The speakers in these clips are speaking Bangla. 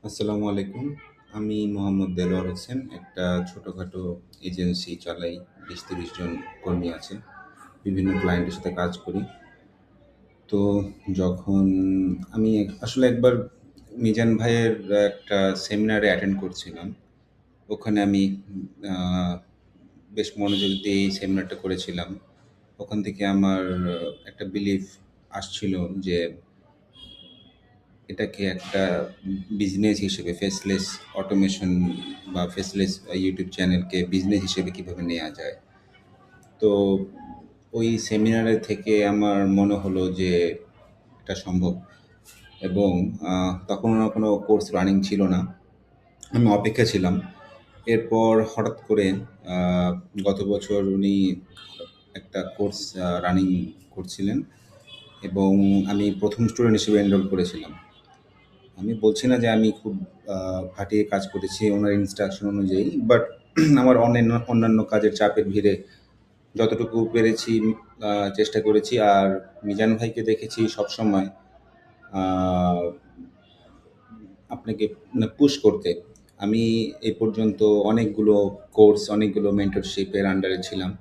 আসসালামু আলাইকুম। আমি মোহাম্মদ দেলোয়ার হোসেন। একটা ছোটখাটো এজেন্সি চালাই। ২০-৩০ জন কর্মী আছে। বিভিন্ন ক্লায়েন্টের সাথে কাজ করি। তো যখন আমি আসলে একবার মিজান ভাইয়ের একটা সেমিনারে অ্যাটেন্ড করছিলাম। ওখানে আমি আ বেশ মনোযোগ দিয়ে এই সেমিনারটা করেছিলাম। ওখান থেকে আমার একটা বিলিফ আসছিল যে এটাকে একটা বিজনেস হিসেবে ফেসলেস অটোমেশন বা ফেসলেস ইউটিউব চ্যানেলকে বিজনেস হিসেবে কিভাবে নেওয়া যায়। তো ওই সেমিনারে থেকে আমার মনে হলো যে এটা সম্ভব। এবং তখন আমার কোনো কোর্স রানিং ছিল না। আমি অপেক্ষা ছিলাম। এরপর হঠাৎ করে আহ, গত বছর উনি একটা কোর্স রানিং করছিলেন এবং আমি প্রথম স্টুডেন্ট হিসেবে এনরোল করেছিলাম। আমি বলছি না যে আমি খুব খাটিয়ে কাজ করেছি ওনার ইনস্ট্রাকশন অনুযায়ী। বাট আমার অন্যান্য কাজের চাপের ভিড়ে যতটুকু পেরেছি চেষ্টা করেছি। আর মিজান ভাইকে দেখেছি সবসময় আ আপনাকে মানে পুশ করতে। আমি এই পর্যন্ত অনেকগুলো কোর্স, অনেকগুলো মেন্টরশিপ এর আন্ডারে ছিলাম।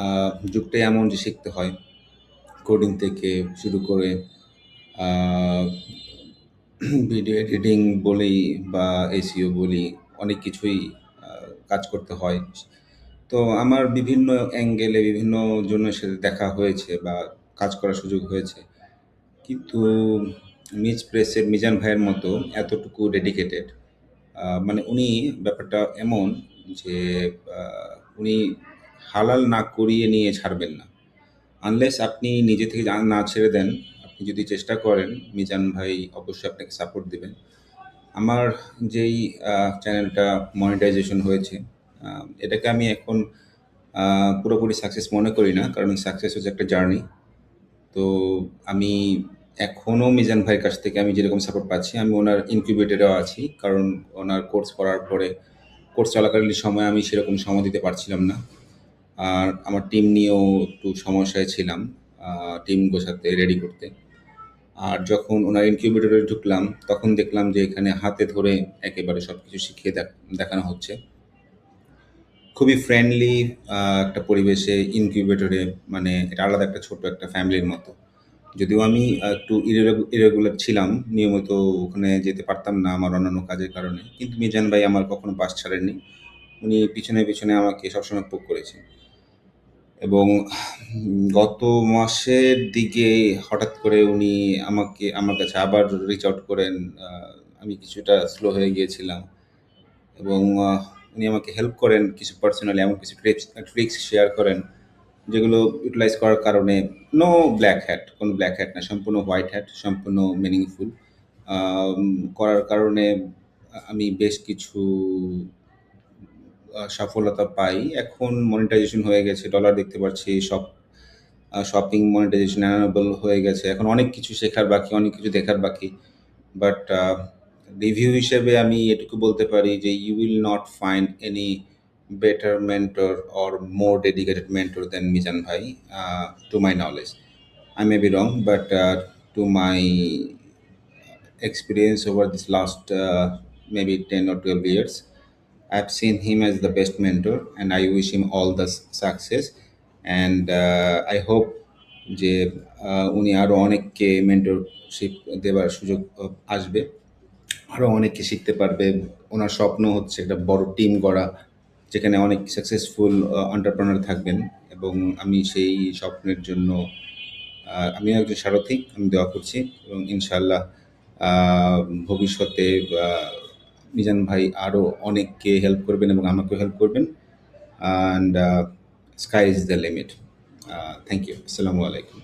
আ যুগটাই এমন যে শিখতে হয়। কোডিং থেকে শুরু করে আ ভিডিও এডিটিং বলি বা এসইও বলি, অনেক কিছুই আ কাজ করতে হয়। তো আমার বিভিন্ন অ্যাঙ্গেলে বিভিন্ন জনের সাথে দেখা হয়েছে বা কাজ করার সুযোগ হয়েছে। কিন্তু নিজ প্রেসের মিজান ভাইয়ের মতো এতটুকু ডেডিকেটেড মানে উনি ব্যাপারটা এমন যে আ উনি হালাল না করিয়ে নিয়ে ছাড়বেন না। আনলেস আপনি নিজে থেকে না ছেড়ে দেন, আপনি যদি চেষ্টা করেন, মিজান ভাই অবশ্যই আপনাকে সাপোর্ট দিবেন। আমার যেই চ্যানেলটা মনিটাইজেশন হয়েছে, আ এটাকে আমি এখন আ পুরোপুরি সাকসেস মনে করি না। কারণ সাকসেস হচ্ছে একটা জার্নি। তো আমি এখনো মিজান ভাইয়ের কাছ থেকে আমি যেরকম সাপোর্ট পাচ্ছি, আমি ওনার ইনকিউবেটরেও আছি। কারণ ওনার কোর্স করার পরে, কোর্স চলাকালীন সময়ে আমি সেরকম সময় দিতে পারছিলাম না। আর আমার টিম নিয়েও একটু সমস্যায় ছিলাম, টিম গোছাতে, রেডি করতে। আর যখন ওনার ইনকিউবেটরে ঢুকলাম, তখন দেখলাম যে এখানে হাতে ধরে একেবারে সবকিছু শিখিয়ে দেখানো হচ্ছে। খুবই ফ্রেন্ডলি একটা পরিবেশে ইনকিউবেটরে, মানে এটা আলাদা একটা ছোট একটা ফ্যামিলির মতো। যদিও আমি একটু ইরেগুলার ছিলাম, নিয়মিত ওখানে যেতে পারতাম না আমার অন্যান্য কাজের কারণে। কিন্তু মিজান ভাই আমার কখনো পাশ ছাড়েননি। উনি পিছনে আমাকে সবসময় পুশ করেছেন। এবং গত মাসের দিকে হঠাৎ করে উনি আমার কাছে আবার রিচ আউট করেন। আ আমি কিছুটা স্লো হয়ে গিয়েছিলাম এবং উনি আমাকে হেল্প করেন কিছু পার্সোনালি, এমন কিছু ট্রিক্স শেয়ার করেন, যেগুলো ইউটিলাইজ করার কারণে নো ব্লাক হ্যাট, কোনো ব্লাক হ্যাট না, সম্পূর্ণ হোয়াইট হ্যাট, সম্পূর্ণ মিনিংফুল আম করার কারণে আমি বেশ কিছু সফলতা পাই। এখন মনিটাইজেশন হয়ে গেছে, ডলার দেখতে পাচ্ছি, শপিং মনিটাইজেশন এনেবল হয়ে গেছে। এখন অনেক কিছু শেখার বাকি, অনেক কিছু দেখার বাকি। বাট রিভিউ হিসেবে আমি এটুকু বলতে পারি যে you will not find any better mentor or more dedicated mentor than Mizan ভাই, to my knowledge. I may be wrong, but to my experience over this last maybe 10 or 12 years, I've seen him as the best mentor, and I wish him all the success. And I hope যে উনি আরো অনেককে মেন্টরশিপ দেওয়ার সুযোগ আসবে, আরো অনেককে শিখতে পারবে। ওনার স্বপ্ন হচ্ছে একটা বড় টিম গড়া, যেখানে অনেক সাকসেসফুল এন্টারপ্রেনার থাকবেন। এবং আমি সেই স্বপ্নের জন্য আমিও একজন সারথি। আমি দোয়া করছি এবং ইনশাআল্লাহ আ ভবিষ্যতে আ মিজান ভাই আরো অনেককে হেল্প করবেন এবং আমাকেও হেল্প করবেন। And sky is the limit. Thank you. আসসালামু আলাইকুম।